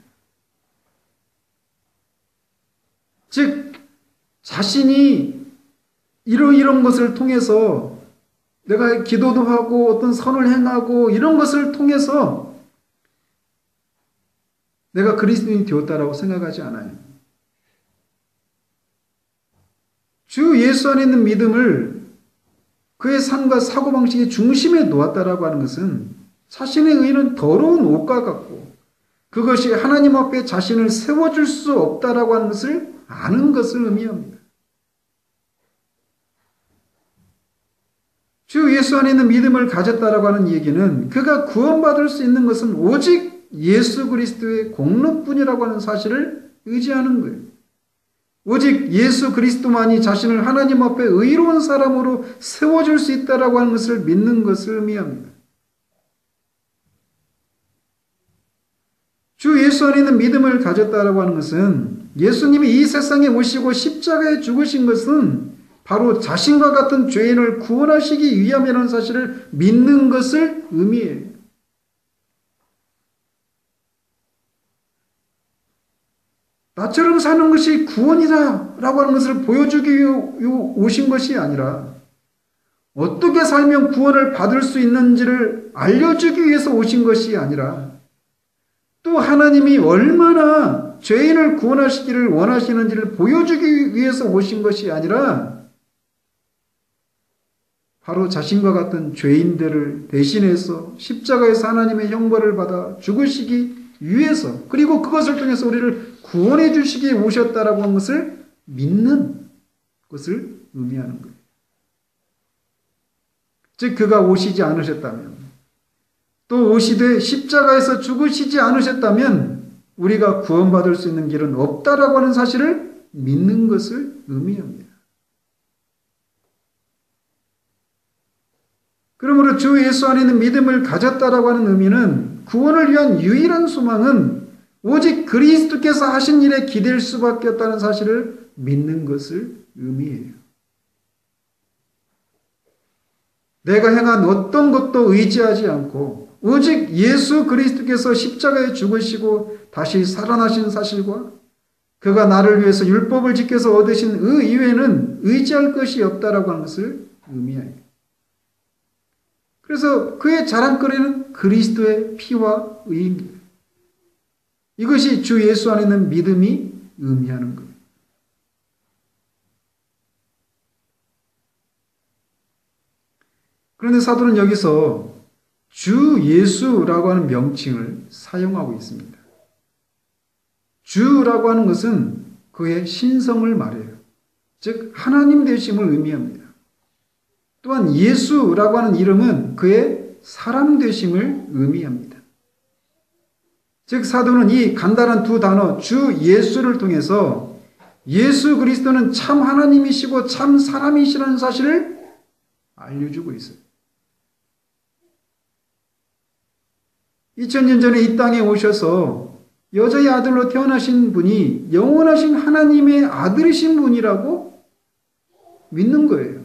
[SPEAKER 1] 즉 자신이 이런 것을 통해서 내가 기도도 하고 어떤 선을 행하고 이런 것을 통해서 내가 그리스도인이 되었다라고 생각하지 않아요. 주 예수 안에 있는 믿음을 그의 삶과 사고방식의 중심에 놓았다라고 하는 것은 자신의 의는 더러운 옷과 같고 그것이 하나님 앞에 자신을 세워줄 수 없다라고 하는 것을 아는 것을 의미합니다. 주 예수 안에 있는 믿음을 가졌다라고 하는 얘기는 그가 구원받을 수 있는 것은 오직 예수 그리스도의 공로뿐이라고 하는 사실을 의지하는 거예요. 오직 예수 그리스도만이 자신을 하나님 앞에 의로운 사람으로 세워줄 수 있다라고 하는 것을 믿는 것을 의미합니다. 주 예수 안에 있는 믿음을 가졌다라고 하는 것은 예수님이 이 세상에 오시고 십자가에 죽으신 것은 바로 자신과 같은 죄인을 구원하시기 위함이라는 사실을 믿는 것을 의미해요. 나처럼 사는 것이 구원이다 라고 하는 것을 보여주기 위해 오신 것이 아니라 어떻게 살면 구원을 받을 수 있는지를 알려주기 위해서 오신 것이 아니라 또 하나님이 얼마나 죄인을 구원하시기를 원하시는지를 보여주기 위해서 오신 것이 아니라 바로 자신과 같은 죄인들을 대신해서 십자가에서 하나님의 형벌을 받아 죽으시기 위해서 그리고 그것을 통해서 우리를 구원해 주시기에 오셨다라고 하는 것을 믿는 것을 의미하는 거예요. 즉 그가 오시지 않으셨다면 또 오시되 십자가에서 죽으시지 않으셨다면 우리가 구원받을 수 있는 길은 없다라고 하는 사실을 믿는 것을 의미합니다. 그러므로 주 예수 안에 있는 믿음을 가졌다라고 하는 의미는 구원을 위한 유일한 소망은 오직 그리스도께서 하신 일에 기댈 수밖에 없다는 사실을 믿는 것을 의미해요. 내가 행한 어떤 것도 의지하지 않고 오직 예수 그리스도께서 십자가에 죽으시고 다시 살아나신 사실과 그가 나를 위해서 율법을 지켜서 얻으신 의 이외에는 의지할 것이 없다라고 하는 것을 의미해요. 그래서 그의 자랑거리는 그리스도의 피와 의입니다. 이것이 주 예수 안에 있는 믿음이 의미하는 거예요. 그런데 사도는 여기서 주 예수라고 하는 명칭을 사용하고 있습니다. 주라고 하는 것은 그의 신성을 말해요. 즉 하나님 되심을 의미합니다. 또한 예수라고 하는 이름은 그의 사람 되심을 의미합니다. 즉 사도는 이 간단한 두 단어 주 예수를 통해서 예수 그리스도는 참 하나님이시고 참 사람이시라는 사실을 알려주고 있어요. 2000년 전에 이 땅에 오셔서 여자의 아들로 태어나신 분이 영원하신 하나님의 아들이신 분이라고 믿는 거예요.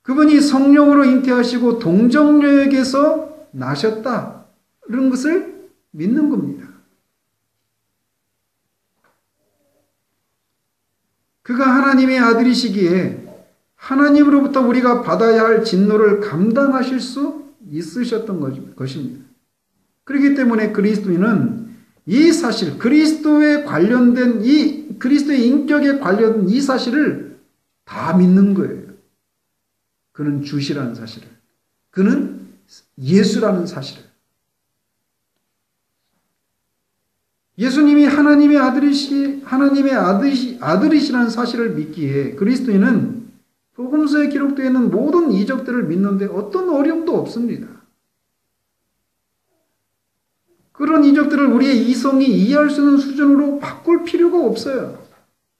[SPEAKER 1] 그분이 성령으로 잉태하시고 동정녀에게서 나셨다. 이런 것을 믿는 겁니다. 그가 하나님의 아들이시기에 하나님으로부터 우리가 받아야 할 진노를 감당하실 수 있으셨던 것입니다. 그렇기 때문에 그리스도인은 이 사실, 그리스도의 인격에 관련된 이 사실을 다 믿는 거예요. 그는 주시라는 사실을. 그는 예수라는 사실을. 예수님이 하나님의 아들이시라는 사실을 믿기에 그리스도인은 복음서에 기록되어 있는 모든 이적들을 믿는데 어떤 어려움도 없습니다. 그런 이적들을 우리의 이성이 이해할 수 있는 수준으로 바꿀 필요가 없어요.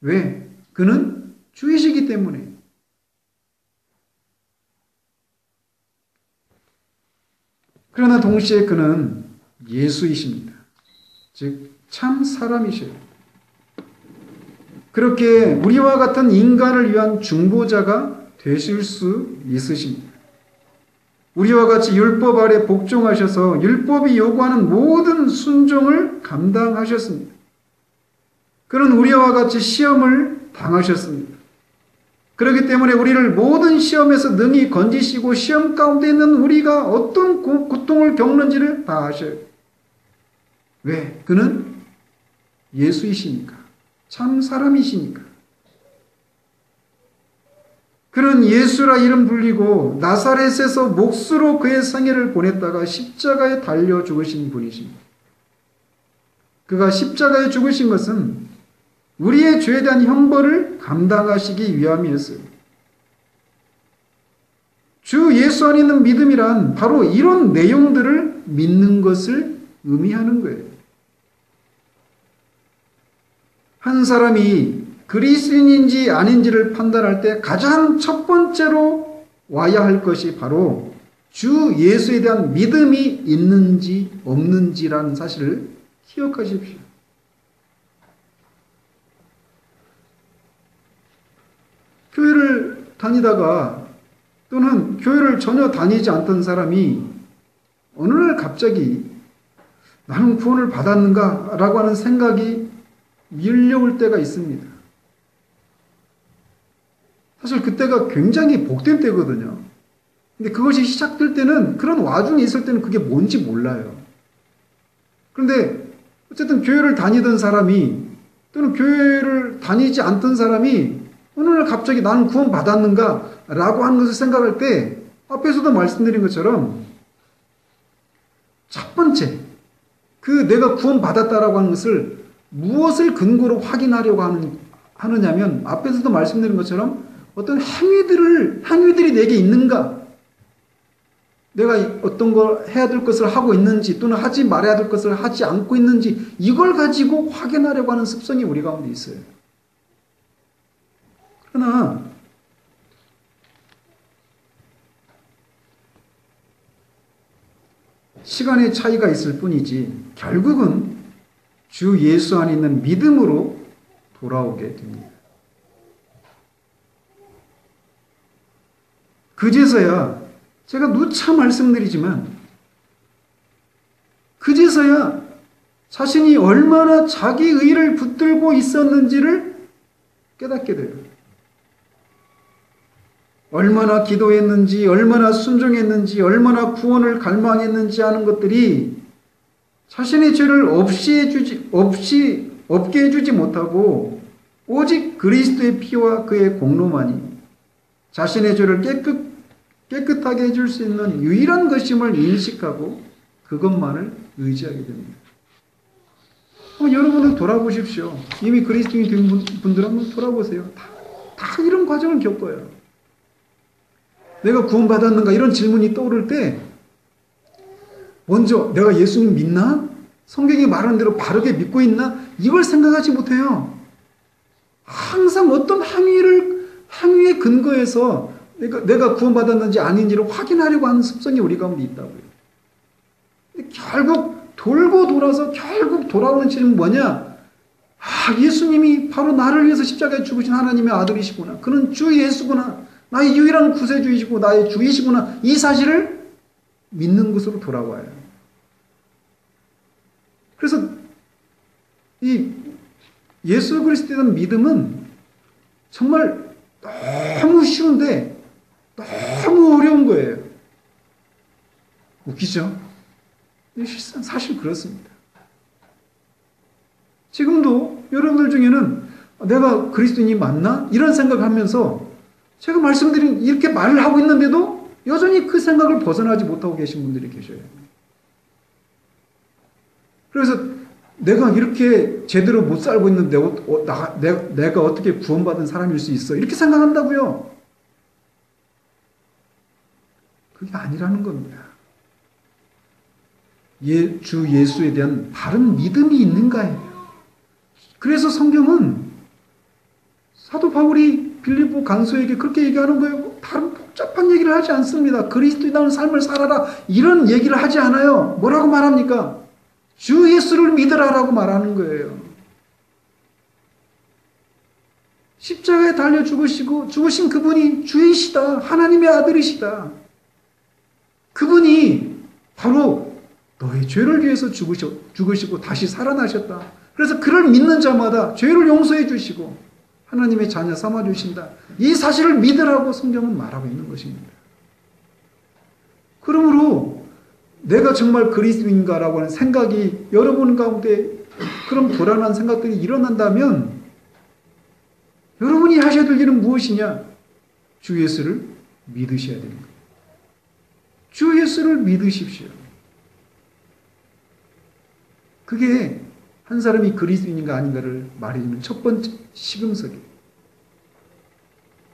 [SPEAKER 1] 왜? 그는 주이시기 때문에. 그러나 동시에 그는 예수이십니다. 즉 참 사람이셔요. 그렇게 우리와 같은 인간을 위한 중보자가 되실 수 있으십니다. 우리와 같이 율법 아래 복종하셔서 율법이 요구하는 모든 순종을 감당하셨습니다. 그는 우리와 같이 시험을 당하셨습니다. 그렇기 때문에 우리를 모든 시험에서 능히 건지시고 시험 가운데 있는 우리가 어떤 고통을 겪는지를 다 아셔요. 왜? 그는 예수이시니까. 참 사람이시니까. 그는 예수라 이름 불리고 나사렛에서 몫으로 그의 생애를 보냈다가 십자가에 달려 죽으신 분이십니다. 그가 십자가에 죽으신 것은 우리의 죄에 대한 형벌을 감당하시기 위함이었어요. 주 예수 안에 있는 믿음이란 바로 이런 내용들을 믿는 것을 의미하는 거예요. 한 사람이 그리스도인인지 아닌지를 판단할 때 가장 첫 번째로 와야 할 것이 바로 주 예수에 대한 믿음이 있는지 없는지라는 사실을 기억하십시오. 교회를 다니다가 또는 교회를 전혀 다니지 않던 사람이 어느 날 갑자기 나는 구원을 받았는가? 라고 하는 생각이 밀려올 때가 있습니다. 사실 그때가 굉장히 복된 때거든요. 근데 그것이 시작될 때는 그런 와중에 있을 때는 그게 뭔지 몰라요. 그런데 어쨌든 교회를 다니던 사람이 또는 교회를 다니지 않던 사람이 어느 날 갑자기 나는 구원 받았는가? 라고 하는 것을 생각할 때 앞에서도 말씀드린 것처럼 첫 번째 그 내가 구원 받았다라고 하는 것을 무엇을 근거로 확인하려고 하느냐면 앞에서도 말씀드린 것처럼 어떤 행위들이 내게 있는가? 내가 어떤 걸 해야 될 것을 하고 있는지 또는 하지 말아야 될 것을 하지 않고 있는지 이걸 가지고 확인하려고 하는 습성이 우리 가운데 있어요. 그러나 시간의 차이가 있을 뿐이지 결국은 주 예수 안에 있는 믿음으로 돌아오게 됩니다. 그제서야 제가 누차 말씀드리지만 그제서야 자신이 얼마나 자기 의를 붙들고 있었는지를 깨닫게 돼요. 얼마나 기도했는지, 얼마나 순종했는지, 얼마나 구원을 갈망했는지 하는 것들이 자신의 죄를 없게 해주지 못하고 오직 그리스도의 피와 그의 공로만이 자신의 죄를 깨끗하게 해줄 수 있는 유일한 것임을 인식하고 그것만을 의지하게 됩니다. 여러분은 돌아보십시오. 이미 그리스도인이 된 분들 한번 돌아보세요. 다 이런 과정을 겪어요. 내가 구원받았는가 이런 질문이 떠오를 때 먼저 내가 예수님 믿나? 성경이 말하는 대로 바르게 믿고 있나? 이걸 생각하지 못해요. 항상 어떤 행위의 근거에서 내가 구원받았는지 아닌지를 확인하려고 하는 습성이 우리 가운데 있다고요. 결국 돌고 돌아서 결국 돌아오는 질문 뭐냐? 예수님이 바로 나를 위해서 십자가에 죽으신 하나님의 아들이시구나. 그는 주 예수구나. 나의 유일한 구세주이시고 나의 주이시구나. 이 사실을 믿는 것으로 돌아와요. 그래서 이 예수 그리스도에 대한 믿음은 정말 너무 쉬운데 너무 어려운 거예요. 웃기죠? 사실 그렇습니다. 지금도 여러분들 중에는 내가 그리스도인이 맞나? 이런 생각을 하면서 제가 말씀드린 이렇게 말을 하고 있는데도 여전히 그 생각을 벗어나지 못하고 계신 분들이 계셔요. 그래서 내가 이렇게 제대로 못 살고 있는데 내가 어떻게 구원받은 사람일 수 있어? 이렇게 생각한다고요. 그게 아니라는 겁니다. 주 예수에 대한 바른 믿음이 있는가예요. 그래서 성경은 사도 바울이 빌립보 간수에게 그렇게 얘기하는 거예요. 다른 복잡한 얘기를 하지 않습니다. 그리스도인다운 삶을 살아라 이런 얘기를 하지 않아요. 뭐라고 말합니까? 주 예수를 믿으라라고 말하는 거예요. 십자가에 달려 죽으신 그분이 주이시다. 하나님의 아들이시다. 그분이 바로 너의 죄를 위해서 죽으시고 다시 살아나셨다. 그래서 그를 믿는 자마다 죄를 용서해 주시고 하나님의 자녀 삼아 주신다. 이 사실을 믿으라고 성경은 말하고 있는 것입니다. 그러므로 내가 정말 그리스도인가라고 하는 생각이 여러분 가운데 그런 불안한 생각들이 일어난다면 여러분이 하셔야 될 일은 무엇이냐? 주 예수를 믿으셔야 되는 거예요. 주 예수를 믿으십시오. 그게 한 사람이 그리스도인인가 아닌가를 말해주는 첫 번째 시금석이에요.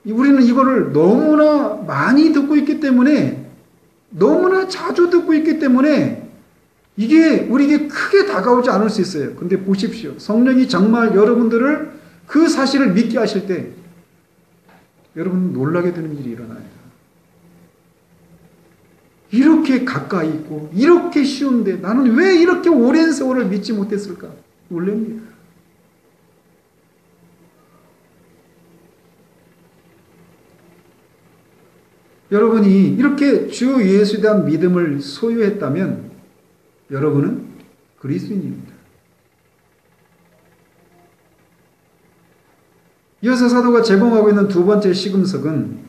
[SPEAKER 1] 우리는 이거를 너무나 많이 듣고 있기 때문에 너무나 자주 듣고 있기 때문에 이게 우리에게 크게 다가오지 않을 수 있어요. 근데 보십시오. 성령이 정말 여러분들을 그 사실을 믿게 하실 때 여러분 놀라게 되는 일이 일어나요. 이렇게 가까이 있고 이렇게 쉬운데 나는 왜 이렇게 오랜 세월을 믿지 못했을까? 놀랍니다. 여러분이 이렇게 주 예수에 대한 믿음을 소유했다면 여러분은 그리스도인입니다. 이어서 사도가 제공하고 있는 두 번째 시금석은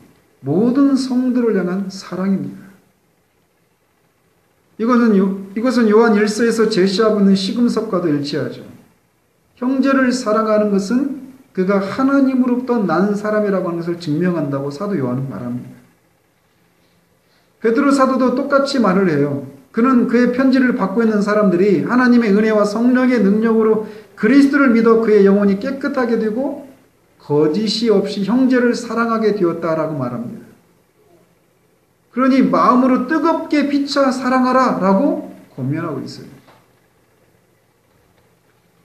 [SPEAKER 1] 모든 성도를 향한 사랑입니다. 이것은 요한 1서에서 제시하고 있는 시금석과도 일치하죠. 형제를 사랑하는 것은 그가 하나님으로부터 난 사람이라고 하는 것을 증명한다고 사도 요한은 말합니다. 베드로 사도도 똑같이 말을 해요. 그는 그의 편지를 받고 있는 사람들이 하나님의 은혜와 성령의 능력으로 그리스도를 믿어 그의 영혼이 깨끗하게 되고 거짓이 없이 형제를 사랑하게 되었다라고 말합니다. 그러니 마음으로 뜨겁게 피차 사랑하라 라고 권면하고 있어요.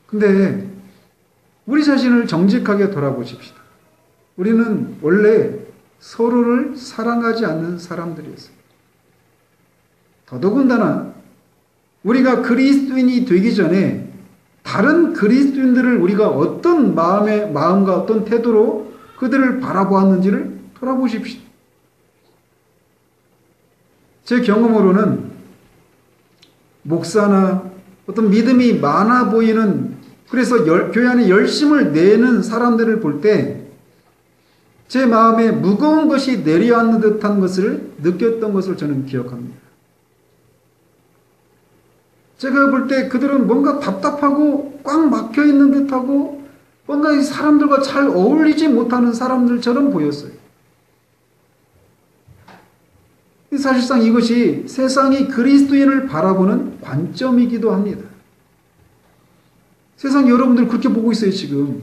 [SPEAKER 1] 근데 우리 자신을 정직하게 돌아보십시다. 우리는 원래 서로를 사랑하지 않는 사람들이었어요. 더더군다나 우리가 그리스도인이 되기 전에 다른 그리스도인들을 우리가 어떤 마음과 어떤 태도로 그들을 바라보았는지를 돌아보십시오. 제 경험으로는 목사나 어떤 믿음이 많아 보이는 그래서 교회 안에 열심을 내는 사람들을 볼 때 제 마음에 무거운 것이 내려앉는 듯한 것을 느꼈던 것을 저는 기억합니다. 제가 볼 때 그들은 뭔가 답답하고 꽉 막혀 있는 듯하고 뭔가 사람들과 잘 어울리지 못하는 사람들처럼 보였어요. 사실상 이것이 세상이 그리스도인을 바라보는 관점이기도 합니다. 세상 여러분들 그렇게 보고 있어요, 지금.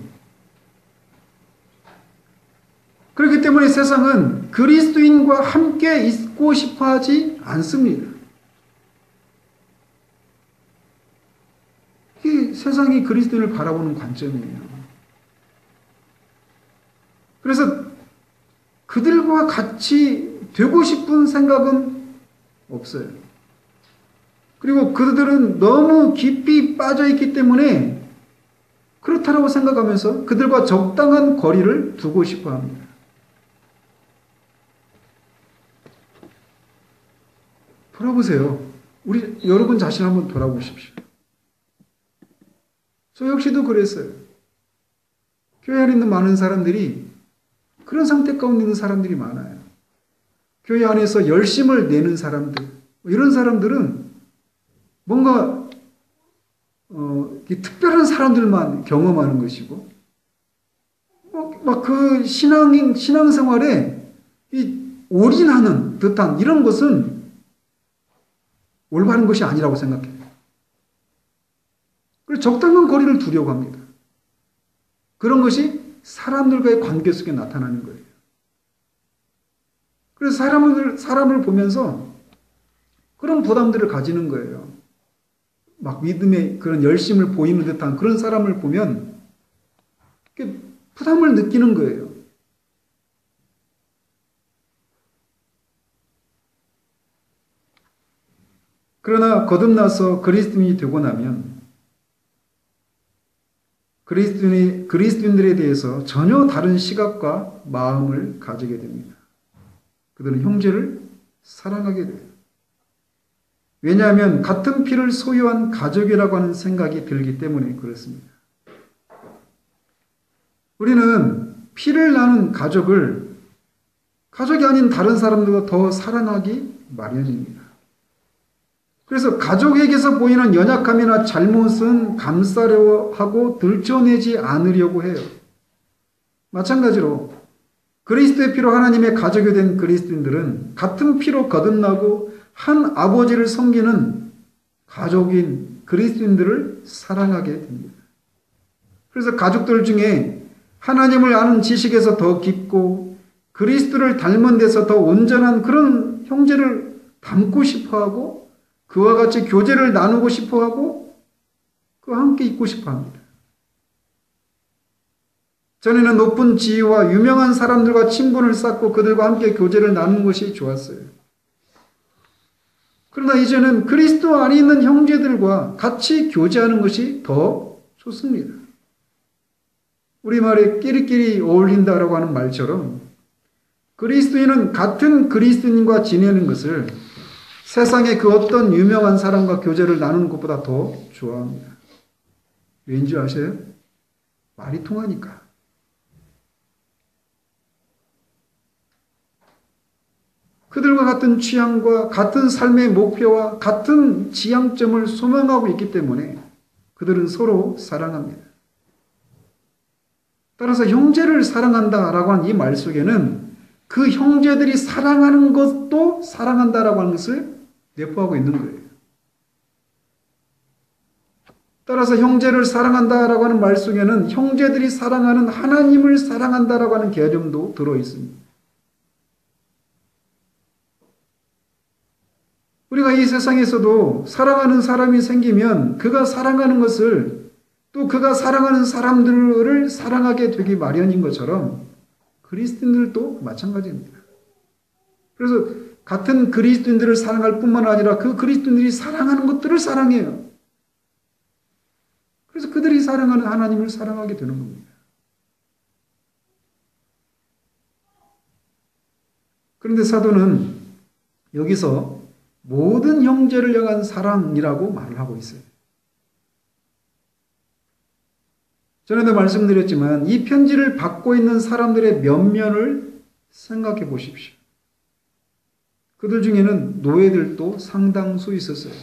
[SPEAKER 1] 그렇기 때문에 세상은 그리스도인과 함께 있고 싶어 하지 않습니다. 이게 세상이 그리스도인을 바라보는 관점이에요. 그래서 그들과 같이 되고 싶은 생각은 없어요. 그리고 그들은 너무 깊이 빠져 있기 때문에 그렇다라고 생각하면서 그들과 적당한 거리를 두고 싶어 합니다. 돌아보세요. 우리 여러분 자신 한번 돌아보십시오. 저 역시도 그랬어요. 교회 안에 있는 많은 사람들이 그런 상태 가운데 있는 사람들이 많아요. 교회 안에서 열심을 내는 사람들, 이런 사람들은 뭔가 특별한 사람들만 경험하는 것이고, 막 그 신앙생활에 올인하는 듯한 이런 것은 올바른 것이 아니라고 생각해요. 그래서 적당한 거리를 두려고 합니다. 그런 것이 사람들과의 관계 속에 나타나는 거예요. 그래서 사람을 보면서 그런 부담들을 가지는 거예요. 막 믿음의 그런 열심을 보이는 듯한 그런 사람을 보면 부담을 느끼는 거예요. 그러나 거듭나서 그리스도인이 되고 나면 그리스도인들에 대해서 전혀 다른 시각과 마음을 가지게 됩니다. 그들은 형제를 사랑하게 돼요. 왜냐하면 같은 피를 소유한 가족이라고 하는 생각이 들기 때문에 그렇습니다. 우리는 피를 나눈 가족이 아닌 다른 사람들과 더 사랑하기 마련입니다. 그래서 가족에게서 보이는 연약함이나 잘못은 감싸려 하고 들춰내지 않으려고 해요. 마찬가지로 그리스도의 피로 하나님의 가족이 된 그리스도인들은 같은 피로 거듭나고 한 아버지를 섬기는 가족인 그리스도인들을 사랑하게 됩니다. 그래서 가족들 중에 하나님을 아는 지식에서 더 깊고 그리스도를 닮은 데서 더 온전한 그런 형제를 닮고 싶어하고 그와 같이 교제를 나누고 싶어하고 그와 함께 있고 싶어합니다. 전에는 높은 지위와 유명한 사람들과 친분을 쌓고 그들과 함께 교제를 나누는 것이 좋았어요. 그러나 이제는 그리스도 안에 있는 형제들과 같이 교제하는 것이 더 좋습니다. 우리말에 끼리끼리 어울린다라고 하는 말처럼 그리스도인은 같은 그리스도인과 지내는 것을 세상의 그 어떤 유명한 사람과 교제를 나누는 것보다 더 좋아합니다. 왠지 아세요? 말이 통하니까. 그들과 같은 취향과 같은 삶의 목표와 같은 지향점을 소망하고 있기 때문에 그들은 서로 사랑합니다. 따라서 형제를 사랑한다라고 하는 이 말 속에는 그 형제들이 사랑하는 것도 사랑한다라고 하는 것을 내포하고 있는 거예요. 따라서 형제를 사랑한다라고 하는 말 속에는 형제들이 사랑하는 하나님을 사랑한다라고 하는 개념도 들어 있습니다. 우리가 이 세상에서도 사랑하는 사람이 생기면 그가 사랑하는 것을 또 그가 사랑하는 사람들을 사랑하게 되기 마련인 것처럼 그리스도인들도 마찬가지입니다. 그래서 같은 그리스도인들을 사랑할 뿐만 아니라 그 그리스도인들이 사랑하는 것들을 사랑해요. 그래서 그들이 사랑하는 하나님을 사랑하게 되는 겁니다. 그런데 사도는 여기서 모든 형제를 향한 사랑이라고 말을 하고 있어요. 전에도 말씀드렸지만 이 편지를 받고 있는 사람들의 면면을 생각해 보십시오. 그들 중에는 노예들도 상당수 있었어요.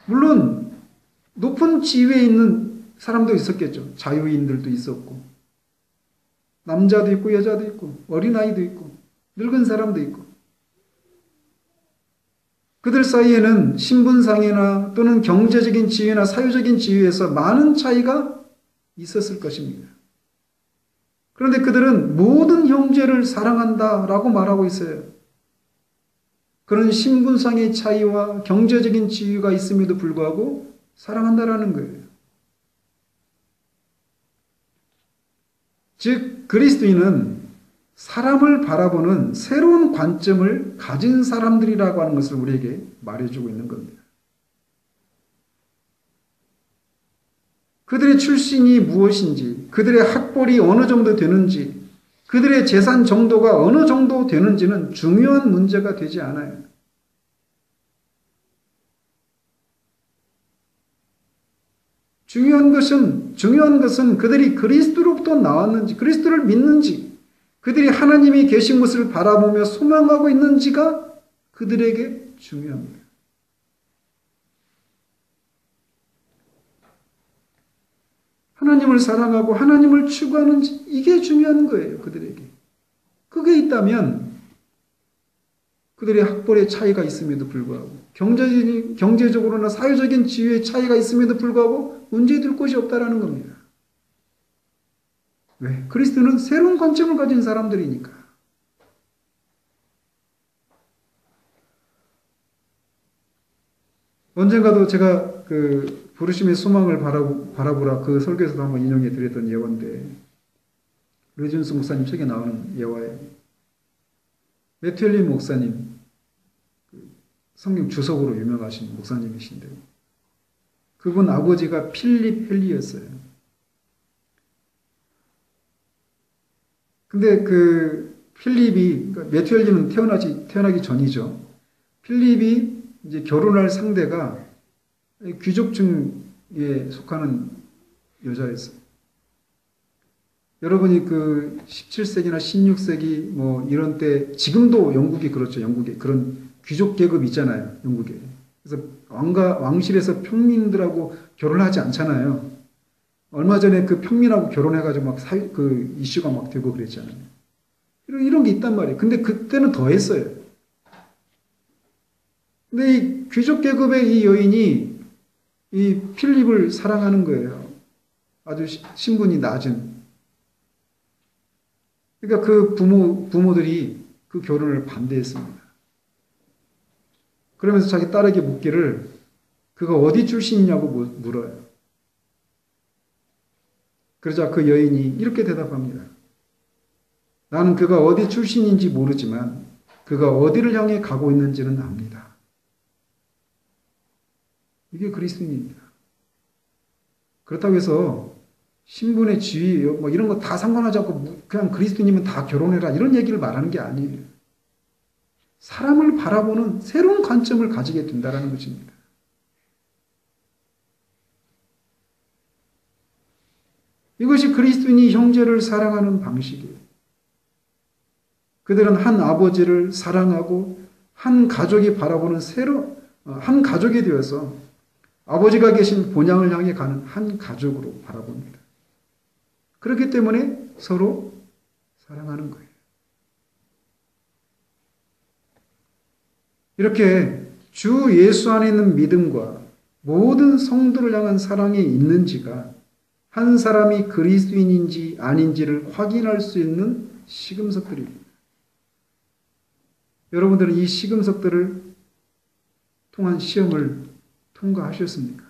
[SPEAKER 1] 물론 높은 지위에 있는 사람도 있었겠죠. 자유인들도 있었고 남자도 있고 여자도 있고 어린아이도 있고 늙은 사람도 있고 그들 사이에는 신분상이나 또는 경제적인 지위나 사회적인 지위에서 많은 차이가 있었을 것입니다. 그런데 그들은 모든 형제를 사랑한다라고 말하고 있어요. 그런 신분상의 차이와 경제적인 지위가 있음에도 불구하고 사랑한다라는 거예요. 즉 그리스도인은 사람을 바라보는 새로운 관점을 가진 사람들이라고 하는 것을 우리에게 말해주고 있는 겁니다. 그들의 출신이 무엇인지, 그들의 학벌이 어느 정도 되는지, 그들의 재산 정도가 어느 정도 되는지는 중요한 문제가 되지 않아요. 중요한 것은 그들이 그리스도로부터 나왔는지, 그리스도를 믿는지, 그들이 하나님이 계신 것을 바라보며 소망하고 있는지가 그들에게 중요합니다. 하나님을 사랑하고 하나님을 추구하는지, 이게 중요한 거예요, 그들에게. 그게 있다면 그들의 학벌의 차이가 있음에도 불구하고, 경제적으로나 사회적인 지위의 차이가 있음에도 불구하고 문제될 것이 없다라는 겁니다. 왜? 그리스도는 새로운 관점을 가진 사람들이니까. 언젠가도 제가 부르심의 소망을 바라보라 그 설교에서도 한번 인용해 드렸던 예화인데, 류준수 목사님 책에 나오는 예화예요. 매튜엘린 목사님, 성경 주석으로 유명하신 목사님이신데, 그분 아버지가 필립 헨리였어요. 근데 필립이, 그러니까 매튜엘린은 태어나기 전이죠. 필립이 이제 결혼할 상대가 귀족층에 속하는 여자였어요. 여러분이 17세기나 16세기 뭐 이런 때, 지금도 영국이 그렇죠. 영국에 그런 귀족 계급 있잖아요. 영국에. 그래서 왕실에서 평민들하고 결혼하지 않잖아요. 얼마 전에 평민하고 결혼해가지고 막 이슈가 막 되고 그랬잖아요. 이런 게 있단 말이에요. 근데 그때는 더 했어요. 근데 이 귀족 계급의 이 여인이 이 필립을 사랑하는 거예요. 아주 신분이 낮은. 그러니까 부모들이 그 결혼을 반대했습니다. 그러면서 자기 딸에게 묻기를, 그가 어디 출신이냐고 물어요. 그러자 그 여인이 이렇게 대답합니다. 나는 그가 어디 출신인지 모르지만 그가 어디를 향해 가고 있는지는 압니다. 이게 그리스도인입니다. 그렇다고 해서 신분의 지위 뭐 이런 거 다 상관하지 않고 그냥 그리스도인이면 다 결혼해라 이런 얘기를 말하는 게 아니에요. 사람을 바라보는 새로운 관점을 가지게 된다는 것입니다. 이것이 그리스도인이 형제를 사랑하는 방식이에요. 그들은 한 아버지를 사랑하고 한 가족이 바라보는 한 가족이 되어서 아버지가 계신 본향을 향해 가는 한 가족으로 바라봅니다. 그렇기 때문에 서로 사랑하는 거예요. 이렇게 주 예수 안에 있는 믿음과 모든 성도를 향한 사랑이 있는지가 한 사람이 그리스도인인지 아닌지를 확인할 수 있는 시금석들입니다. 여러분들은 이 시금석들을 통한 시험을 통과하셨습니까?